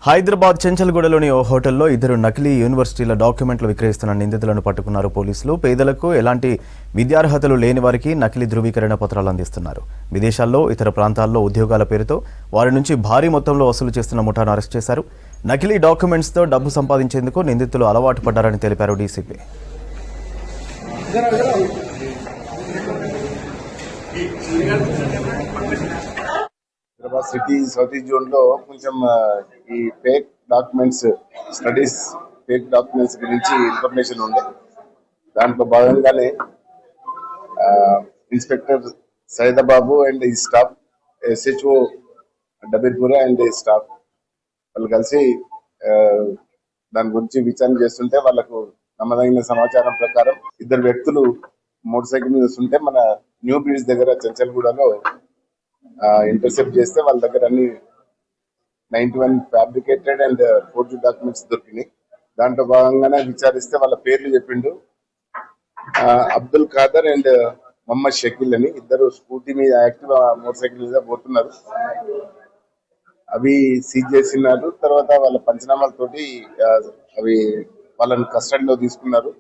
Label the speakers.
Speaker 1: హైదరాబాద్ చెంచల్గూడలోని ఓ హోటల్లో ఇద్దరు నకిలీ యూనివర్సిటీల డాక్యుమెంట్లు విక్రయిస్తున్న నిందితులను పట్టుకున్నారు పోలీసులు. పేదలకు ఎలాంటి విద్యార్హతలు లేని వారికి నకిలీ ధృవీకరణ పత్రాలు అందిస్తున్నారు. విదేశాల్లో ఇతర ప్రాంతాల్లో ఉద్యోగాల పేరుతో వారి నుంచి భారీ మొత్తంలో వసూలు చేస్తున్న ముఠాను అరెస్ట్ చేశారు. నకిలీ డాక్యుమెంట్స్తో డబ్బు సంపాదించేందుకు నిందితులు అలవాటు పడ్డారని తెలిపారు DCP.
Speaker 2: Hyderabad city south east zone లో కొంచెం ఈ fake documents studies fake documents గురించి ఇన్ఫర్మేషన్ ఉంది. దాంట్లో భాగంగానే ఇన్స్పెక్టర్ సైదాబాబు అండ్ ఈ స్టాఫ్, ఎస్హెచ్ఓ డబీర్పూర అండ్ ఈ స్టాఫ్ వాళ్ళు కలిసి దాని గురించి విచారణ చేస్తుంటే వాళ్ళకు నమ్మదగిన సమాచారం ప్రకారం ఇద్దరు వ్యక్తులు మోటార్ సైకిల్ మీద వస్తుంటే మన న్యూ బ్రిడ్జ్ దగ్గర చెంచల్గూడలో ఇంటర్సెప్ట్ చేస్తే వాళ్ళ దగ్గర అన్ని 91 ఫ్యాబ్రికేటెడ్ అండ్ ఫోర్జరీ డాక్యుమెంట్స్ దొరికినాయి. దాంట్లో భాగంగానే విచారిస్తే వాళ్ళ పేర్లు చెప్పిండు. అబ్దుల్ ఖాదర్ అండ్ మొహమ్మద్ షకీల్ అని ఇద్దరు స్కూటీ మీద యాక్టివ్ మోటార్ సైకిల్ మీద పోతున్నారు. అవి సీజ్ చేసినారు. తర్వాత వాళ్ళ పంచనామాలతోటి అవి వాళ్ళని కస్టడీలో తీసుకున్నారు.